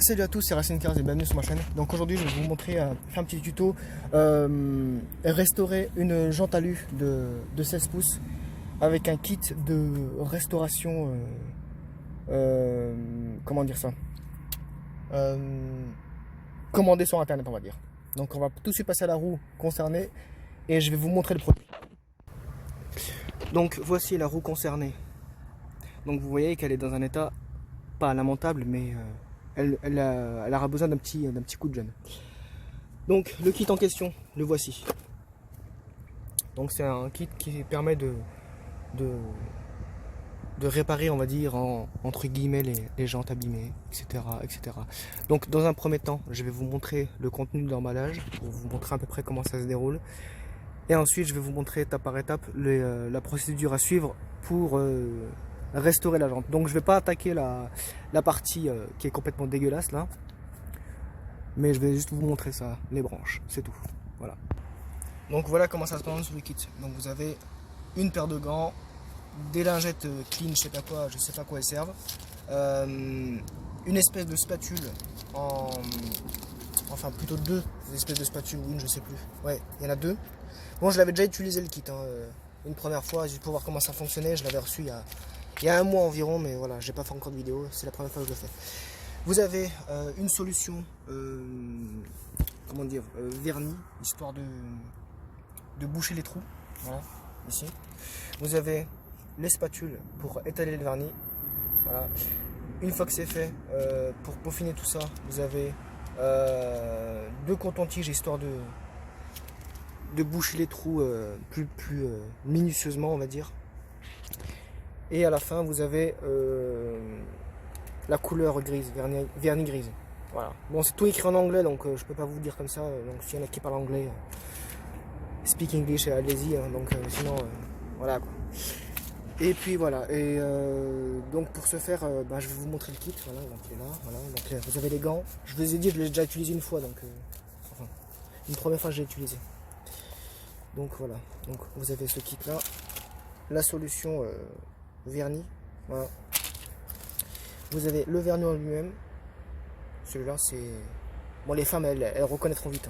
Salut à tous, c'est Racine Cars et bienvenue sur ma chaîne. Donc aujourd'hui je vais vous montrer, faire un petit tuto, restaurer une jante alu de 16 pouces avec un kit de restauration, comment dire ça, commandé sur internet on va dire. Donc on va tout de suite passer à la roue concernée et je vais vous montrer le produit. Donc voici la roue concernée. Donc vous voyez qu'elle est dans un état pas lamentable mais elle aura besoin d'un petit coup de jeune. Donc le kit en question, le voici. Donc c'est un kit qui permet de réparer, on va dire, entre guillemets, les jantes abîmées, etc., etc. Donc dans un premier temps, je vais vous montrer le contenu de l'emballage, pour vous montrer à peu près comment ça se déroule. Et ensuite, je vais vous montrer étape par étape la procédure à suivre pour restaurer la jante. Donc je vais pas attaquer la partie qui est complètement dégueulasse là, mais je vais juste vous montrer ça, les branches, c'est tout. Voilà. Donc voilà comment ça se passe sur le kit. Donc vous avez une paire de gants, des lingettes clean, je sais pas quoi elles servent, une espèce de spatule enfin plutôt deux espèces de spatules ou une, je sais plus. Ouais, il y en a deux. Bon, je l'avais déjà utilisé le kit une première fois juste pour voir comment ça fonctionnait. Je l'avais reçu il y a un mois environ, mais voilà, j'ai pas fait encore de vidéo, c'est la première fois que je le fais. Vous avez une solution, comment dire, vernis, histoire de boucher les trous, voilà, ici. Vous avez les spatules pour étaler le vernis, voilà. Une fois que c'est fait, pour peaufiner tout ça, vous avez deux cotons-tiges, histoire de boucher les trous plus minutieusement, on va dire. Et à la fin, vous avez la couleur grise, vernis grise. Voilà. Bon, c'est tout écrit en anglais, donc je peux pas vous dire comme ça. Donc s'il y en a qui parlent anglais, speak English, allez-y. Donc sinon, voilà quoi. Et puis voilà. Et donc pour ce faire, je vais vous montrer le kit. Voilà, donc il est là. Voilà. Donc vous avez les gants. Je vous ai dit, je l'ai déjà utilisé une fois, donc enfin une première fois que j'ai utilisé. Donc voilà. Donc vous avez ce kit là, la solution vernis. Voilà. Vous avez le vernis en lui-même. Celui-là, c'est... Bon, les femmes, elles reconnaîtront vite.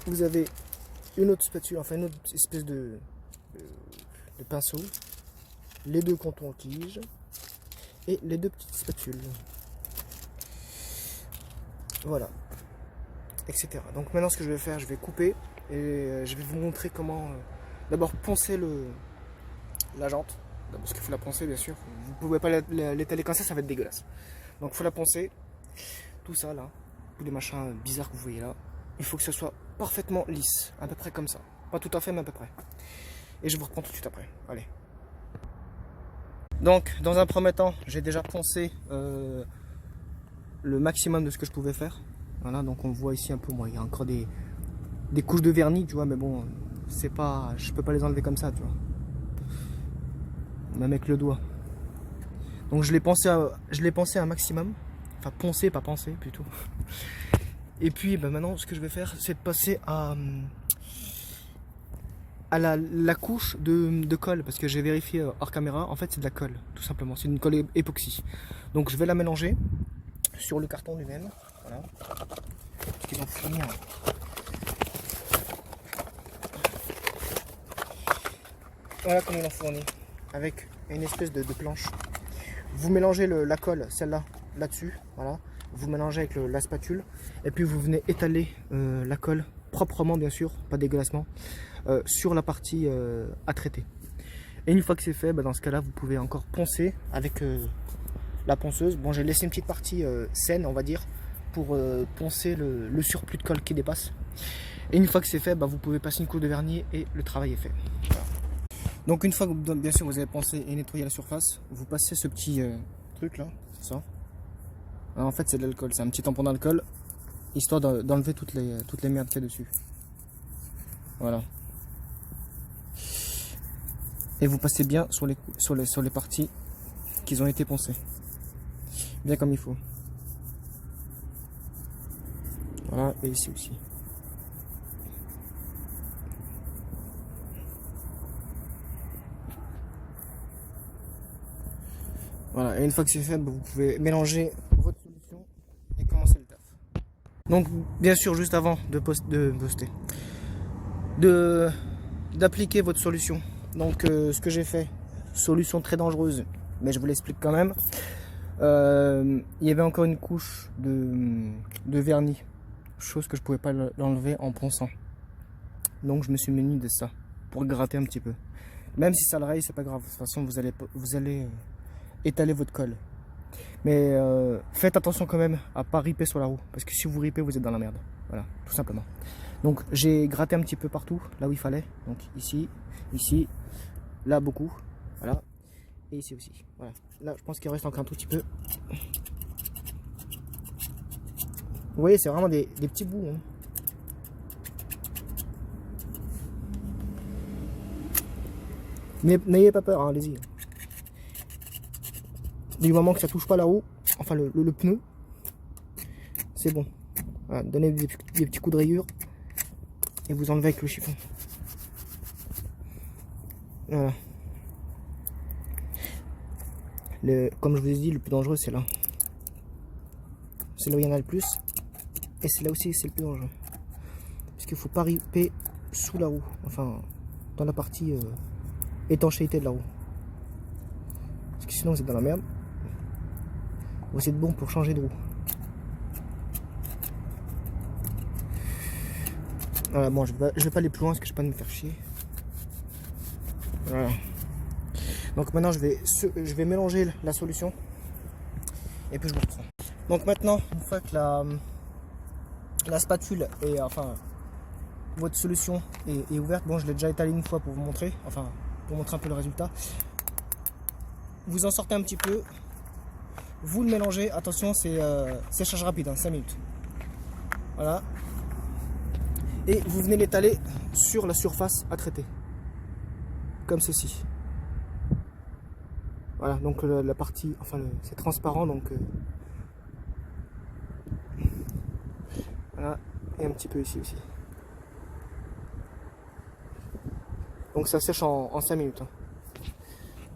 Vous avez une autre spatule, enfin une autre espèce de pinceau. Les deux cotons-tiges. Et les deux petites spatules. Voilà. Etc. Donc maintenant, ce que je vais faire, je vais couper. Et je vais vous montrer comment... d'abord, poncer la jante. Parce qu'il faut la poncer, bien sûr. Vous ne pouvez pas l'étaler comme ça va être dégueulasse. Donc il faut la poncer. Tout ça là, tous les machins bizarres que vous voyez là, il faut que ce soit parfaitement lisse, à peu près comme ça. Pas tout à fait, mais à peu près. Et je vous reprends tout de suite après. Allez. Donc dans un premier temps, j'ai déjà poncé le maximum de ce que je pouvais faire. Voilà, donc on voit ici un peu, moi, il y a encore des couches de vernis, tu vois, mais bon, c'est pas, je peux pas les enlever comme ça, tu vois. Même avec le doigt. Donc je l'ai pensé à un maximum. Enfin poncer, pas penser plutôt. Et puis maintenant ce que je vais faire, c'est de passer à la couche de colle. Parce que j'ai vérifié hors caméra, en fait c'est de la colle, tout simplement. C'est une colle époxy. Donc je vais la mélanger sur le carton lui-même. Voilà. Parce qu'ils vont fournir. Voilà comment ils l'ont fourni. Avec une espèce de planche. Vous mélangez la colle, celle-là, là-dessus, voilà. Vous mélangez avec la spatule, et puis vous venez étaler la colle, proprement bien sûr, pas dégueulassement, sur la partie à traiter. Et une fois que c'est fait, dans ce cas-là, vous pouvez encore poncer avec la ponceuse. Bon, j'ai laissé une petite partie saine, on va dire, pour poncer le surplus de colle qui dépasse. Et une fois que c'est fait, vous pouvez passer une couche de vernis et le travail est fait. Voilà. Donc une fois que bien sûr vous avez poncé et nettoyé la surface, vous passez ce petit truc là, c'est ça. Alors, en fait c'est de l'alcool, c'est un petit tampon d'alcool, histoire d'enlever toutes les merdes qu'il y a dessus. Voilà. Et vous passez bien sur les parties qui ont été poncées. Bien comme il faut. Voilà, et ici aussi. Voilà, et une fois que c'est fait, vous pouvez mélanger Donc bien sûr, juste avant de poster, d'appliquer votre solution. Donc ce que j'ai fait, solution très dangereuse, mais je vous l'explique quand même. Il y avait encore une couche de vernis, chose que je pouvais pas l'enlever en ponçant. Donc je me suis muni de ça pour gratter un petit peu. Même si ça le raye, c'est pas grave. De toute façon, vous allez étaler votre colle. Mais faites attention quand même à pas riper sur la roue, parce que si vous ripez, vous êtes dans la merde. Voilà, tout simplement. Donc j'ai gratté un petit peu partout, là où il fallait. Donc ici, là beaucoup, voilà, et ici aussi. Voilà. Là, je pense qu'il reste encore un tout petit peu. Vous voyez, c'est vraiment des petits bouts. Hein. Mais n'ayez pas peur, hein, allez-y. Du moment que ça touche pas la roue, enfin le pneu, c'est bon. Voilà, donnez des petits coups de rayure et vous enlevez avec le chiffon. Voilà. Comme je vous ai dit, le plus dangereux c'est là. C'est là où il y en a le plus. Et c'est là aussi c'est le plus dangereux. Parce qu'il ne faut pas riper sous la roue. Enfin, dans la partie étanchéité de la roue. Parce que sinon vous êtes dans la merde. Vous êtes bon pour changer de roue. Voilà, bon, je vais pas aller plus loin parce que je vais pas me faire chier. Voilà. Donc maintenant je vais mélanger la solution et puis je vous reprends. Donc maintenant, une fois que la spatule est, enfin, votre solution est ouverte, bon, je l'ai déjà étalée une fois pour vous montrer, enfin, pour montrer un peu le résultat. Vous en sortez un petit peu, vous le mélangez, attention, c'est séchage rapide, hein, 5 minutes. Voilà. Et vous venez l'étaler sur la surface à traiter, comme ceci. Voilà, donc la partie, enfin c'est transparent, donc voilà, et un petit peu ici aussi. Donc ça sèche en 5 minutes. Hein.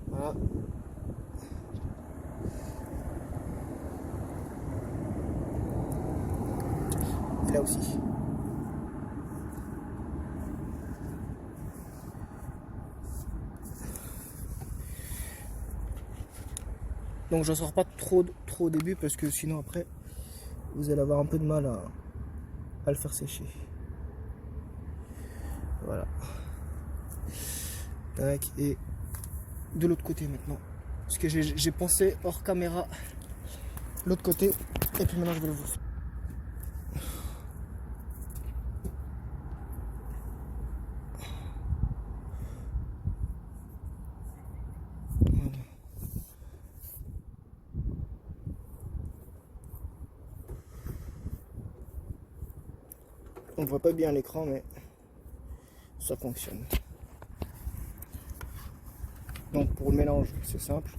Voilà. Et là aussi. Donc je ne sors pas trop au début parce que sinon après vous allez avoir un peu de mal à le faire sécher. Voilà. Tac, et de l'autre côté maintenant. Parce que j'ai pensé hors caméra l'autre côté. Et puis maintenant je vais le voir. On voit pas bien l'écran mais ça fonctionne. Donc pour le mélange c'est simple.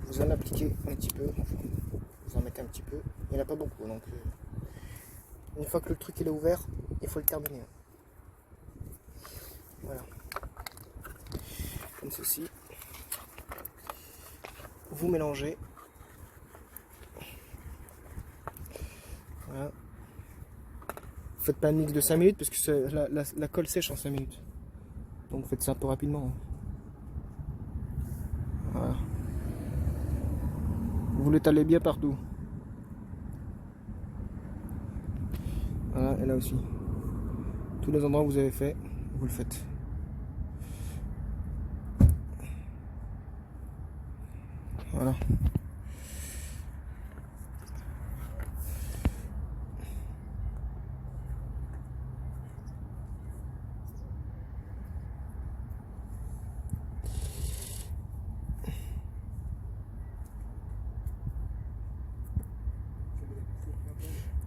Vous en appliquez un petit peu, enfin, vous en mettez un petit peu, il n'y en a pas beaucoup donc une fois que le truc il est ouvert, il faut le terminer. Voilà. Comme ceci. Vous mélangez. Voilà. Faites pas un mix de 5 minutes parce que la colle sèche en 5 minutes. Donc faites ça un peu rapidement. Voilà. Vous l'étalez bien partout. Voilà, et là aussi. Tous les endroits où vous avez fait, vous le faites. Voilà.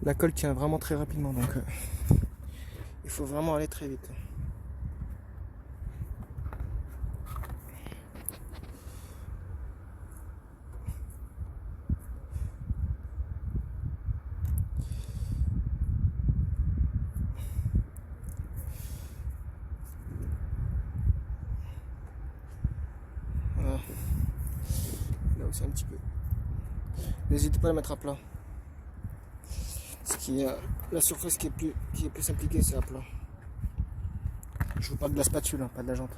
La colle tient vraiment très rapidement, donc il faut vraiment aller très vite. Voilà. Là aussi un petit peu. N'hésitez pas à la mettre à plat. Ce qui est la surface qui est plus impliquée, c'est à plat. Je vous parle de la spatule, hein, pas de la jante.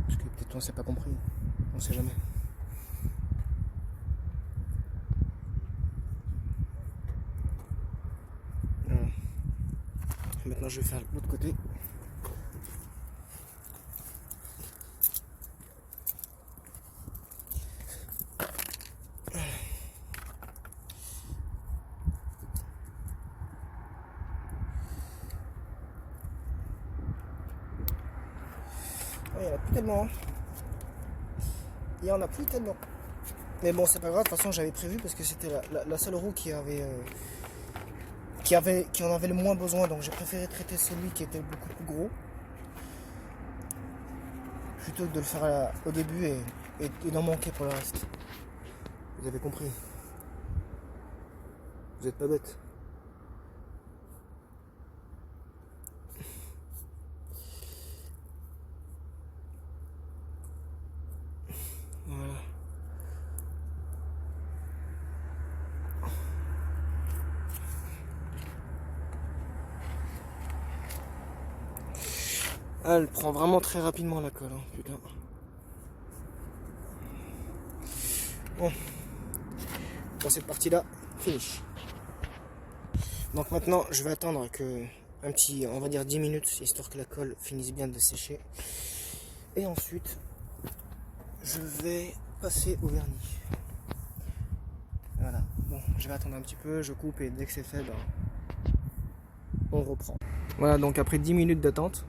Parce que peut-être on s'est pas compris. On sait jamais. Voilà. Maintenant je vais faire l'autre côté. Il n'y en a plus tellement. Il y en a plus tellement. Mais bon, c'est pas grave, de toute façon j'avais prévu parce que c'était la seule roue qui en avait le moins besoin. Donc j'ai préféré traiter celui qui était beaucoup plus gros. Plutôt que de le faire au début et d'en manquer pour le reste. Vous avez compris. Vous êtes pas bête. Voilà. Ah, elle prend vraiment très rapidement la colle, hein, putain. Bon. Pour cette partie-là, finish. Donc maintenant, je vais attendre que un petit, on va dire 10 minutes, histoire que la colle finisse bien de sécher. Et ensuite, je vais passer au vernis. Voilà. Bon, je vais attendre un petit peu, je coupe et dès que c'est fait, ben, on reprend. Voilà, donc après 10 minutes d'attente,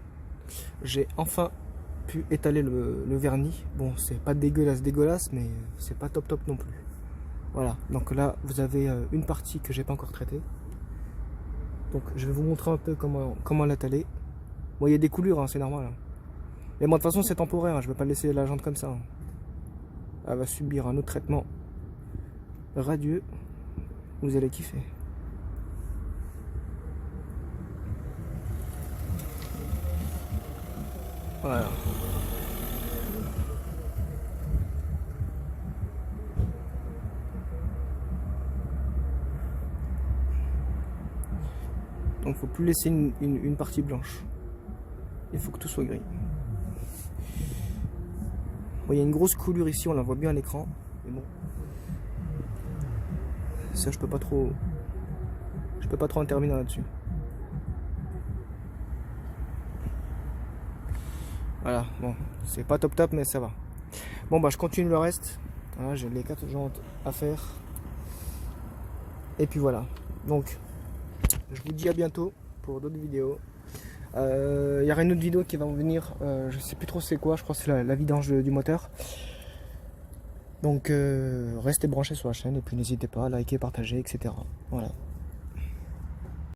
j'ai enfin pu étaler le vernis. Bon, c'est pas dégueulasse, mais c'est pas top non plus. Voilà, donc là, vous avez une partie que j'ai pas encore traitée. Donc je vais vous montrer un peu comment l'étaler. Bon, il y a des coulures, hein, c'est normal. Hein. Et moi, de toute façon, c'est temporaire, hein, je vais pas laisser la jante comme ça. Hein. Elle va subir un autre traitement radieux. Vous allez kiffer. Voilà. Donc faut plus laisser une partie blanche. Il faut que tout soit gris. Bon, il y a une grosse coulure ici, on la voit bien à l'écran. Mais bon. Ça je peux pas trop intervenir là-dessus. Voilà, bon, c'est pas top mais ça va. Bon bah je continue le reste. Voilà, j'ai les 4 jantes à faire. Et puis voilà. Donc je vous dis à bientôt pour d'autres vidéos. Il y aura une autre vidéo qui va venir, je sais plus trop c'est quoi, je crois que c'est la vidange du moteur. Donc restez branchés sur la chaîne et puis n'hésitez pas à liker, partager, etc. Voilà.